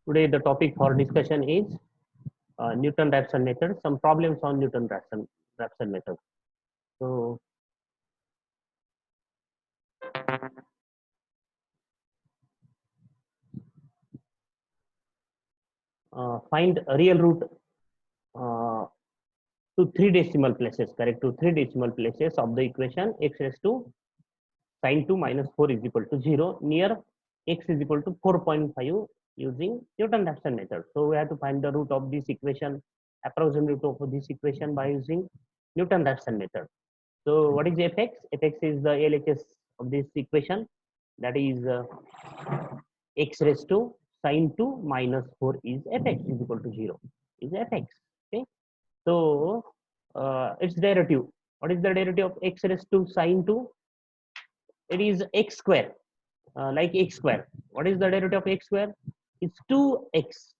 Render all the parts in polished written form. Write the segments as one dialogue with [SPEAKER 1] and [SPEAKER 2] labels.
[SPEAKER 1] Today the topic for discussion is Newton-Raphson method, some problems on Newton-Raphson method. So find a real root uh, to three decimal places, correct, to three decimal places of the equation x raised to sine 2 minus 4 is equal to 0 near x is equal to 4.5 using Newton-Raphson method. So we have to find the root of this equation, approximate root of this equation by using Newton-Raphson method. So what is fx? Fx is the LHS of this equation, that is x raised to sine 2 minus 4 is fx is equal to 0 is fx. Okay, so its derivative, what is the derivative of x raised to sine 2? It is x square, like x square. What is the derivative of x square? It's 2x.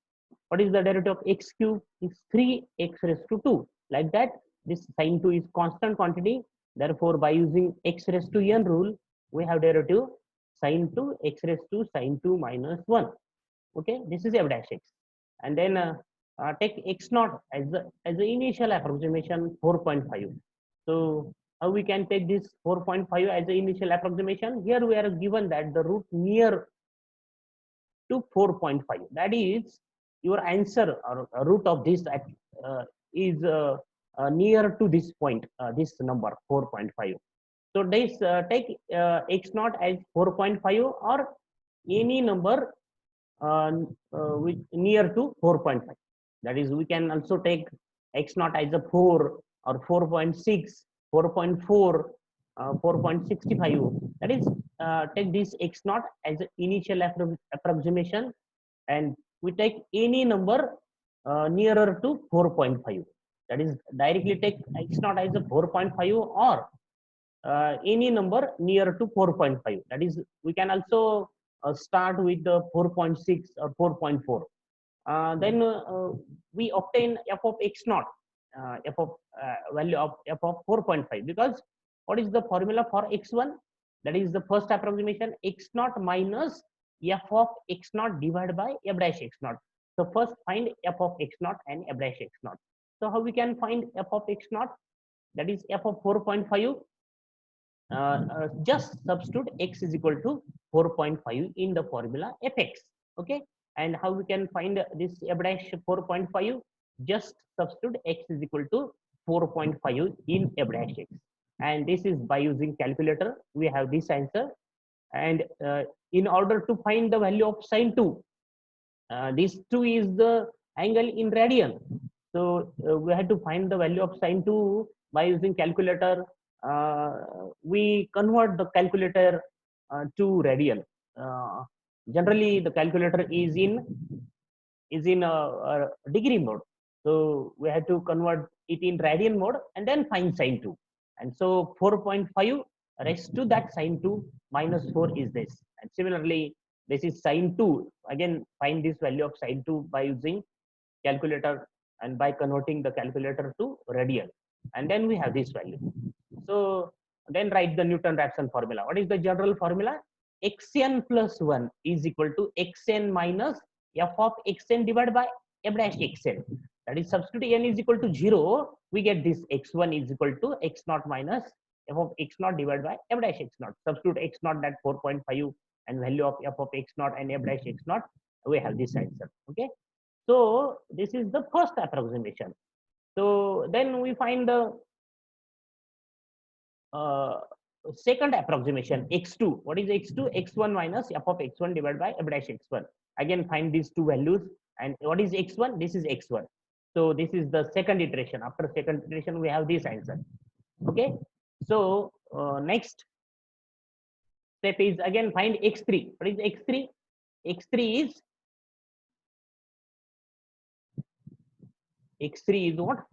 [SPEAKER 1] What is the derivative of x cube? It's 3x raised to 2. Like that, this sine 2 is constant quantity. Therefore, by using x raised to n rule, we have derivative sine 2 x raised to sine 2 minus 1. Okay, this is f dash x. And then take x naught as the initial approximation 4.5. So how we can take this 4.5 as the initial approximation? Here we are given that the root near to 4.5, that is your answer or root of this is near to this point, this number 4.5. So this take x naught as 4.5 or any number with near to 4.5. That is, we can also take x naught as a 4 or 4.6, 4.4, 4.65. That is, take this x naught as an initial approximation, and we take any number nearer to 4.5. That is, directly take x naught as a 4.5 or any number near to 4.5. That is, we can also start with the 4.6 or 4.4. Then we obtain f of x naught, f of value of f of 4.5, because what is the formula for x1? That is the first approximation, x naught minus f of x naught divided by f dash x naught. So first find f of x naught and f dash x naught. So how we can find f of x naught? That is f of 4.5. Just substitute x is equal to 4.5 in the formula fx. Okay, and how we can find this f dash 4.5? Just substitute x is equal to 4.5 in f dash x, and this is by using calculator we have this answer. And in order to find the value of sine 2, this 2 is the angle in radian. So we had to find the value of sine 2 by using calculator. We convert the calculator to radian. Generally, the calculator is in a degree mode. So we had to convert it in radian mode and then find sine 2. And so 4.5 raised to that sine 2 minus 4 is this. And similarly, this is sine 2. Again, find this value of sine 2 by using calculator and by converting the calculator to radian. And then we have this value. So then write the Newton-Raphson formula. What is the general formula? Xn plus 1 is equal to xn minus f of xn divided by f dash xn. That is, substitute n is equal to 0, we get this x1 is equal to x naught minus f of x naught divided by f dash x naught. Substitute x naught, that 4.5, and value of f of x naught and f dash x naught, we have this answer. Okay, so this is the first approximation. So then we find the second approximation, x2. What is x2? x1 minus f of x1 divided by f dash x1. Again, find these two values. And what is x1? This is x1. So this is the second iteration. After second iteration, we have this answer. Okay, so next step is again find x3. What is x3? x3 is what?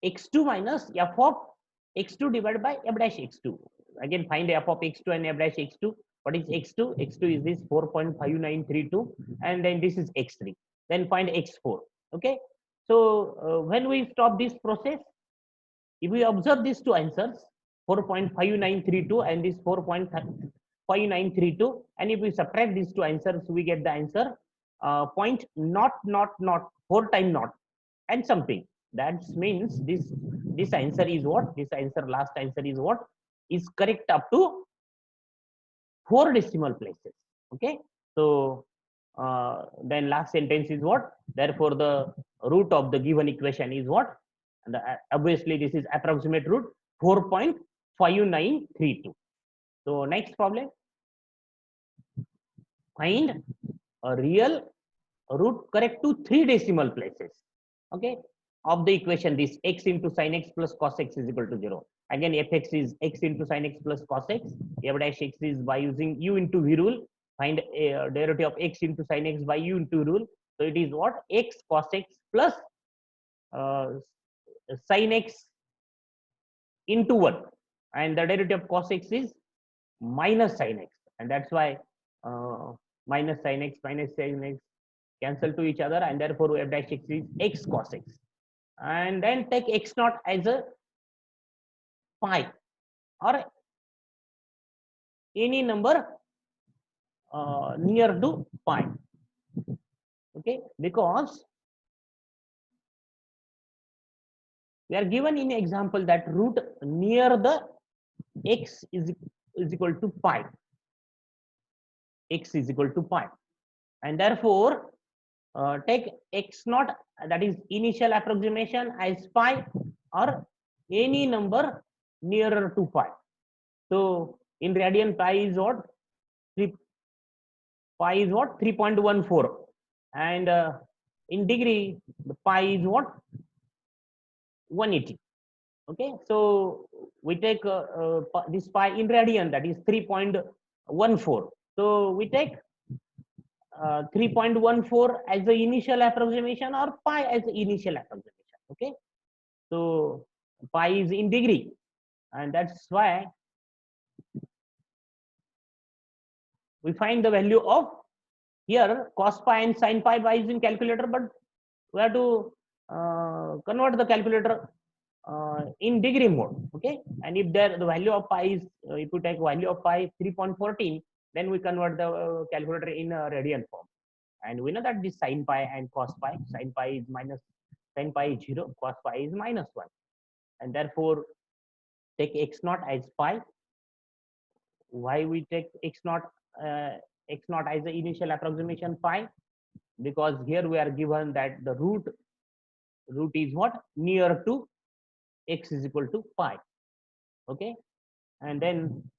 [SPEAKER 1] x2 minus f of x2 divided by f dash x2. Again, find f of x2 and f dash x2. What is x2? x2 is this 4.5932, and then this is x3. Then find x4. Okay, so when we stop this process, if we observe these two answers, 4.5932 and this 0.5932, and if we subtract these two answers, we get the answer point not 4 times not and something. That means this answer is what? This answer, last answer is what? Is correct up to 4 decimal places. Okay. So then last sentence is what? Therefore, the root of the given equation is what? And obviously, this is approximate root 4.5932. So next problem, find a real root correct to 3 decimal places. Okay, of the equation, this x into sin x plus cos x is equal to 0. Again, fx is x into sin x plus cos x. F dash x is by using u into v rule. Find a derivative of x into sin x by u into rule. So it is what? X cos x plus sin x into 1. And the derivative of cos x is minus sin x. And that's why minus sin x cancel to each other, and therefore f dash x is x cos x. And then take x naught as a pi or any number near to pi. Okay, because we are given in example that root near the x is equal to pi. X is equal to pi, and therefore take x naught, that is initial approximation, as pi or any number nearer to pi. So in radian, pi is what? Pi is what? 3.14, and in degree, the pi is what? 180. Okay, so we take this pi in radian, that is 3.14. So we take 3.14 as the initial approximation or pi as the initial approximation. Okay, so pi is in degree, and that's why we find the value of here cos pi and sin pi by using calculator, but we have to convert the calculator in degree mode. Okay, and if there the value of pi is if you take value of pi 3.14, then we convert the calculator in radian form, and we know that this sin pi and cos pi, sin pi is minus, sin pi is 0, cos pi is minus 1, and therefore take x naught as pi. Why we take x naught as the initial approximation pi? Because here we are given that the root is what? Near to x is equal to pi. Okay, and then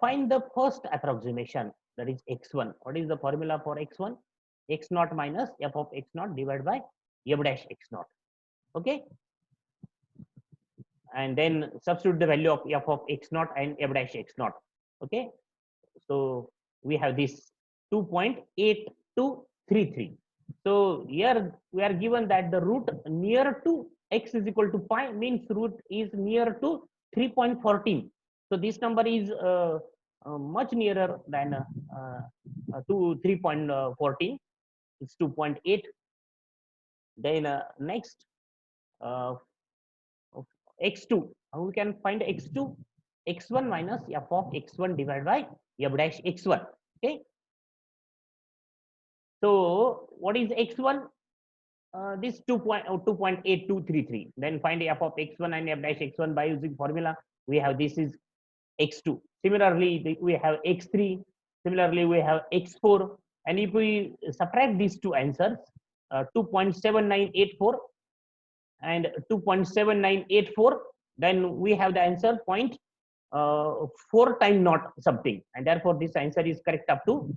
[SPEAKER 1] find the first approximation, that is x1. What is the formula for x1? X naught minus f of x naught divided by f dash x naught. Okay, and then substitute the value of f of x naught and f dash x naught. Okay, so we have this 2.8233. So here we are given that the root near to x is equal to pi, means root is near to 3.14. So this number is much nearer than to 3.14. It's 2.8. Then next x2. How we can find x2? X1 minus f of x1 divided by f dash x1. Okay. So what is x1? This 2.8233. Then find f of x1 and f dash x1 by using formula. We have this is x2. Similarly, we have x3. Similarly, we have x4. And if we subtract these two answers, 2.7984 and 2.7984, then we have the answer 4 times not something, and therefore this answer is correct up to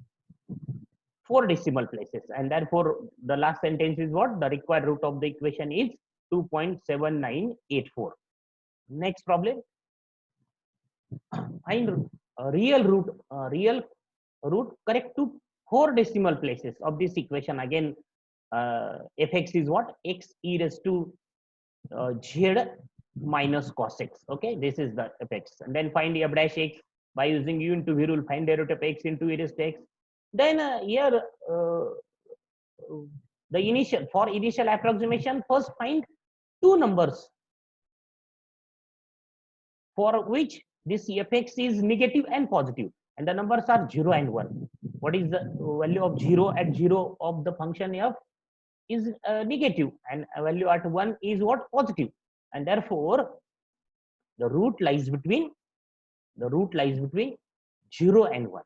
[SPEAKER 1] 4 decimal places, and therefore the last sentence is what? The required root of the equation is 2.7984. Next problem, find a real root correct to 4 decimal places of this equation. Again, fx is what? X e raised to z minus cos x. Okay, this is the fx, and then find f dash x by using u into v rule. Find derivative of x into e raised to x. Then here the initial approximation, first find two numbers for which this fx is negative and positive, and the numbers are 0 and 1. What is the value of 0 at 0 of the function f is negative, and a value at 1 is what? Positive. And therefore the root lies between 0 and 1,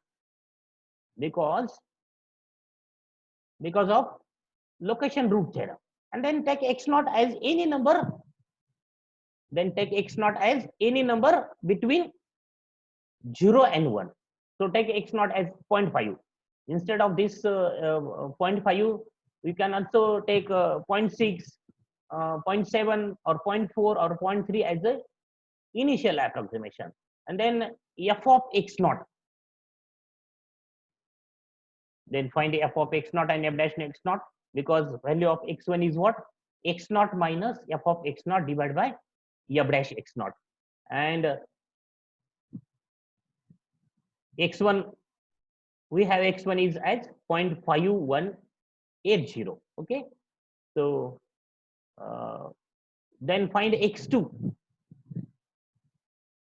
[SPEAKER 1] because of location root theorem. And then take x naught as any number, between 0 and 1. So take x naught as 0.5. Instead of this 0.5, we can also take 0.6, 0.7 or 0.4 or 0.3 as the initial approximation. And then f of x naught, then find f of x naught and f dash x naught, because value of x1 is what? X naught minus f of x naught divided by f dash x naught. And x1, we have x1 is as 0.5180. Okay, so then find x2.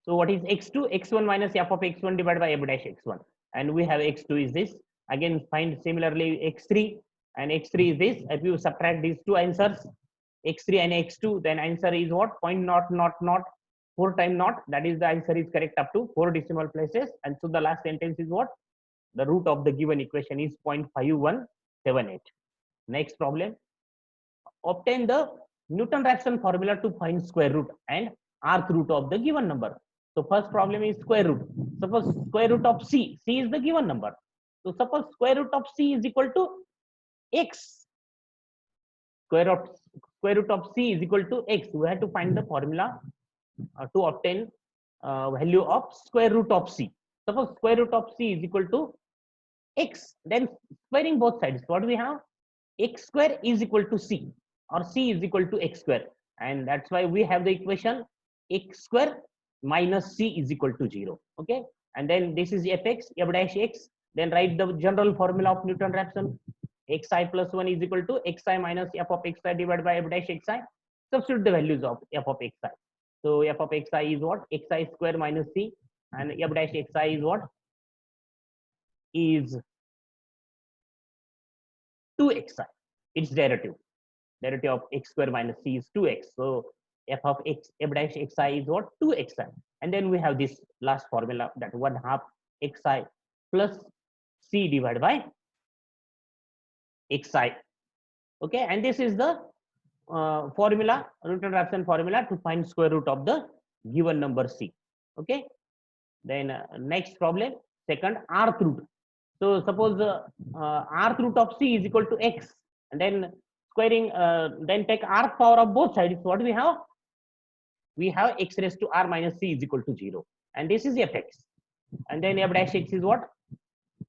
[SPEAKER 1] So what is x2? x1 minus f of x1 divided by f dash x1, and we have x2 is this. Again find similarly x3, and x3 is this. If you subtract these two answers, x3 and x2, then answer is what? 0.000 4 times naught, that is the answer is correct up to 4 decimal places. And so the last sentence is what? The root of the given equation is 0.5178. Next problem, obtain the Newton-Raphson formula to find square root and rth root of the given number. So first problem is square root. Suppose square root of c is the given number. So suppose square root of c is equal to x. Square root of c is equal to x. We have to find the formula to obtain value of square root of c. Suppose square root of c is equal to x, then squaring both sides, what we have? X square is equal to c, or c is equal to x square, and that's why we have the equation x square minus c is equal to 0. Okay, and then this is fx, f dash x. Then write the general formula of Newton-Raphson. Xi plus 1 is equal to xi minus f of xi divided by f dash xi. Substitute the values of f of xi. So f of xi is what? Xi square minus c, and f dash xi is what? Is 2xi. Its derivative of x square minus c is 2x. So f of x, f dash xi is what? 2xi. And then we have this last formula, that 1/2 xi plus c divided by xi. Okay, and this is the formula, Newton-Raphson formula to find square root of the given number c. Okay, then next problem, second, rth root. So suppose rth root of c is equal to x, and then squaring, then take rth power of both sides. What we have? We have x raised to r minus c is equal to 0, and this is fx. And then f dash x is what?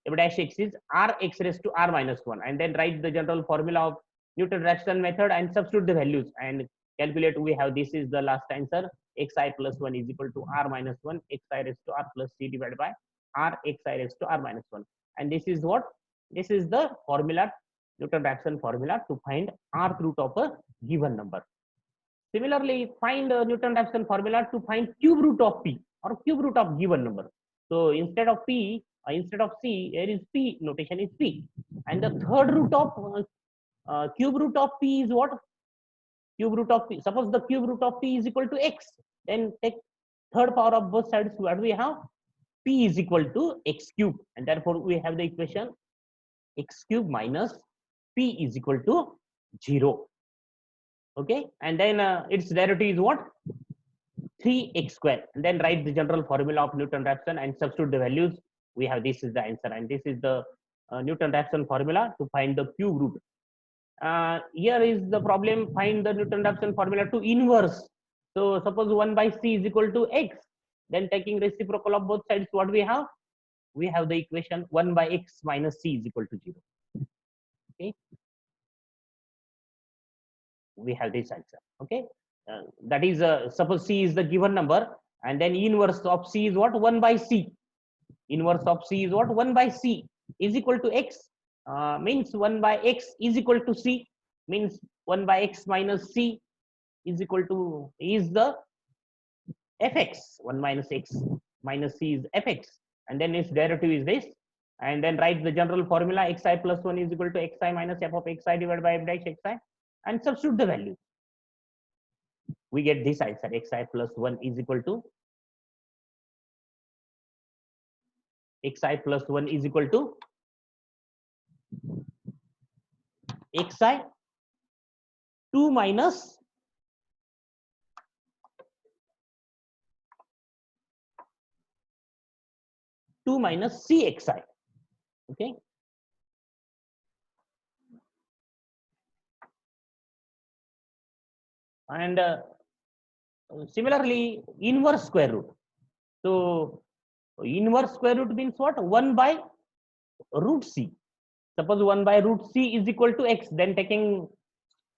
[SPEAKER 1] F dash x is r x raised to r minus 1, and then write the general formula of Newton-Raphson method and substitute the values and calculate. We have, this is the last answer, xi plus 1 is equal to r minus 1, xi raised to r plus c divided by r xi raised to r minus 1. And this is what? This is the formula, Newton-Raphson formula to find rth root of a given number. Similarly, find Newton-Raphson formula to find cube root of p, or cube root of given number. So instead of p, instead of c, here is p, notation is p. And the third root of cube root of p is what? Cube root of p. Suppose the cube root of p is equal to x, then take third power of both sides. What we have? P is equal to x cube, and therefore we have the equation x cube minus p is equal to 0. Okay, and then its derivative is what? 3x square. And then write the general formula of Newton-Raphson and substitute the values. We have, this is the answer, and this is the Newton-Raphson formula to find the cube root. Here is the problem, find the Newton-Raphson formula to inverse. So suppose 1 by c is equal to x, then taking reciprocal of both sides, what we have? We have the equation 1 by x minus c is equal to 0. Okay, we have this answer. Okay, that is suppose c is the given number, and then inverse of c is what? 1 by c. Inverse of c is what? 1 by c is equal to x, means 1 by x is equal to c, means 1 by x minus c is equal to, is the fx, 1 minus x minus c is fx, and then its derivative is this, and then write the general formula xi plus 1 is equal to xi minus f of xi divided by f dash xi, and substitute the value. We get this answer, xi plus 1 is equal to xi plus 1 is equal to xi 2 minus 2 minus cxi. Okay. And similarly, inverse square root. So inverse square root means what? 1 by root c. Suppose 1 by root c is equal to x, then taking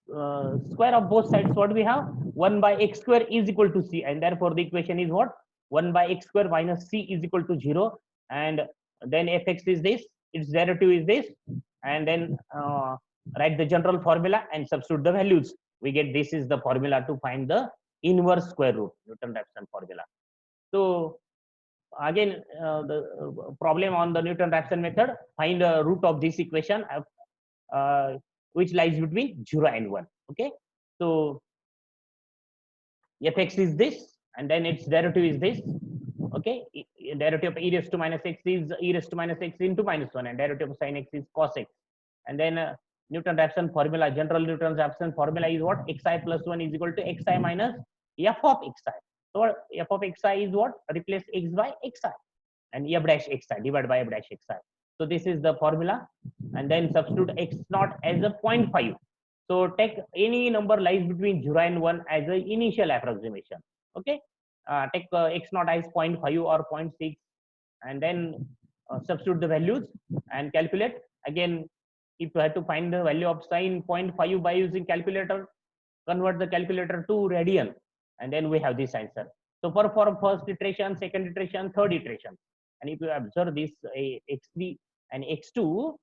[SPEAKER 1] square of both sides, what we have? 1 by x square is equal to c, and therefore the equation is what? 1 by x square minus c is equal to 0, and then fx is this, its derivative is this, and then write the general formula and substitute the values. We get this is the formula to find the inverse square root, Newton-Raphson formula. So again, the problem on the Newton-Raphson method, find a root of this equation which lies between 0 and 1. Okay, so fx is this, and then its derivative is this. Okay, derivative of e raised to minus x is e raised to minus x into minus 1, and derivative of sin x is cos x. And then Newton-Raphson formula, general Newton-Raphson formula is what? Xi plus 1 is equal to xi minus f of xi. So f of xi is what? Replace x by xi, and f dash xi divided by f dash xi. So this is the formula, and then substitute x naught as a 0.5. So take any number lies between 0 and 1 as an initial approximation. Okay, take x naught as 0.5 or 0.6, and then substitute the values and calculate. Again, if you have to find the value of sine 0.5 by using calculator, convert the calculator to radian, and then we have this answer. So for first iteration, second iteration, third iteration, and if you observe this x3 and x2,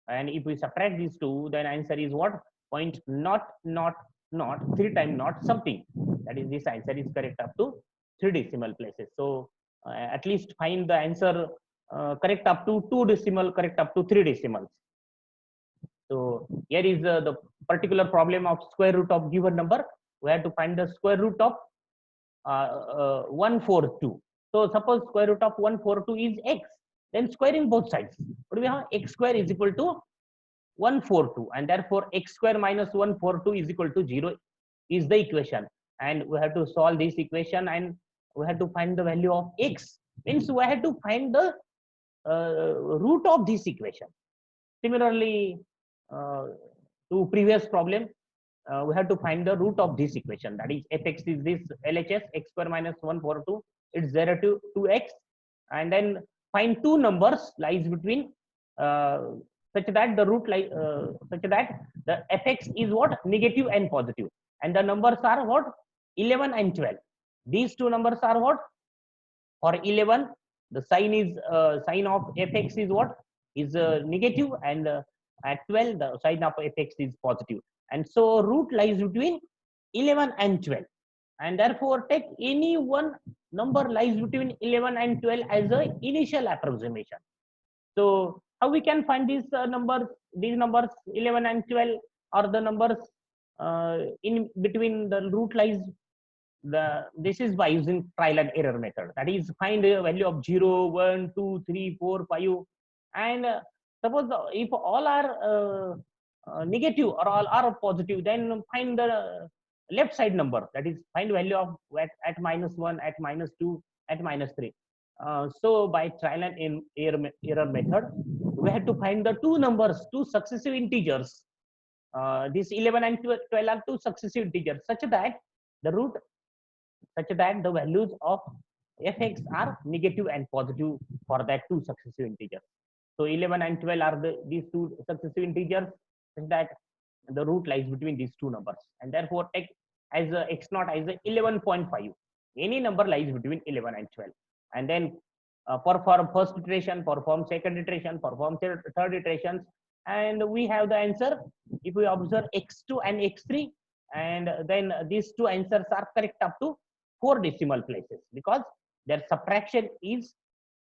[SPEAKER 1] and if we subtract these two, then answer is what? Point not 3 times not something. That is, this answer is correct up to 3 decimal places. So at least find the answer correct up to 2 decimal, correct up to 3 decimals. So here is the particular problem of square root of given number. We have to find the square root of 142. So suppose square root of 142 is x, then squaring both sides. What do we have? X square is equal to 142, and therefore x square minus 142 is equal to 0 is the equation. And we have to solve this equation, and we have to find the value of x. Means we have to find the root of this equation. Similarly, to previous problem, we have to find the root of this equation. That is, fx is this LHS, x square minus 142, its derivative 2x, and then find two numbers lies between such that the root such that the fx is what? Negative and positive, and the numbers are what? 11 and 12. These two numbers are what? For 11, the sign is sign of fx is what? Is negative, and at 12 the sign of fx is positive, and so root lies between 11 and 12, and therefore take any one number lies between 11 and 12 as a initial approximation. So how we can find these numbers? These numbers 11 and 12 are the numbers in between the root lies. This is by using trial and error method. That is, find a value of 0, 1, 2, 3, 4, 5, and suppose if all are negative or all are positive, then find the left side number. That is, find value of at -1, at -2, at -3. So by trial and error method, we have to find the two numbers, two successive integers. This 11 and 12 are two successive integers, such that the values of fx are negative and positive for that two successive integers. So 11 and 12 are these two successive integers, such that the root lies between these two numbers, and therefore take as x naught as 11.5. Any number lies between 11 and 12, and then perform first iteration, perform second iteration, perform third iterations, and we have the answer. If we observe x2 and x3, and then these two answers are correct up to 4 decimal places, because their subtraction is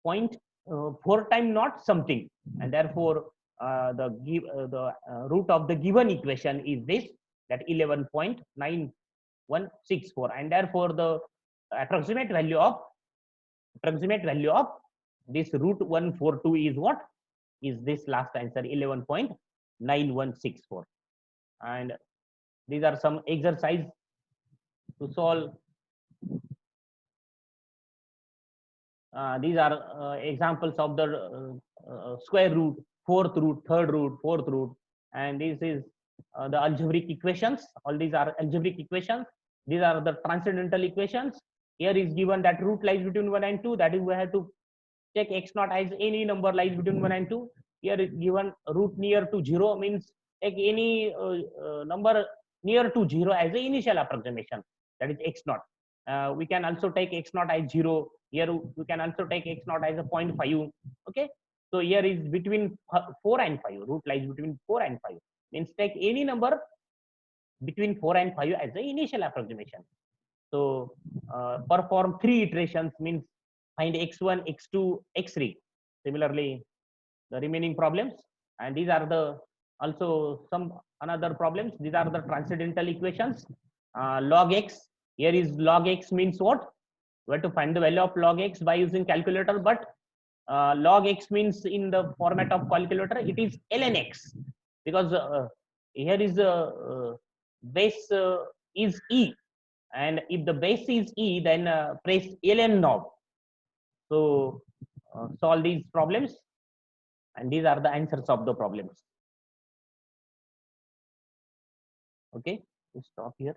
[SPEAKER 1] 0.4 time not something, and therefore the root of the given equation is this, that 11.9164, and therefore the approximate value of this root 142 is what? Is this last answer, 11.9164. And these are some exercise to solve. These are examples of the square root, fourth root, third root, fourth root, and this is the algebraic equations. All these are algebraic equations. These are the transcendental equations. Here is given that root lies between 1 and 2. That is, we have to take x naught as any number lies between 1 and 2. Here is given root near to 0, means take any number near to 0 as the initial approximation, that is x naught. We can also take x naught as 0. Here we can also take x naught as a 0.5. Okay, so here is between 4 and 5. Root lies between 4 and 5, means take any number between 4 and 5 as the initial approximation. So perform 3 iterations, means find x1, x2, x3. Similarly, the remaining problems, and these are the also some another problems. These are the transcendental equations. Log x, here is log x means what? We have to find the value of log x by using calculator, but log x means in the format of calculator it is ln x, because here is base is e, and if the base is e, then press ln knob. So solve these problems, and these are the answers of the problems. Okay, we'll stop here.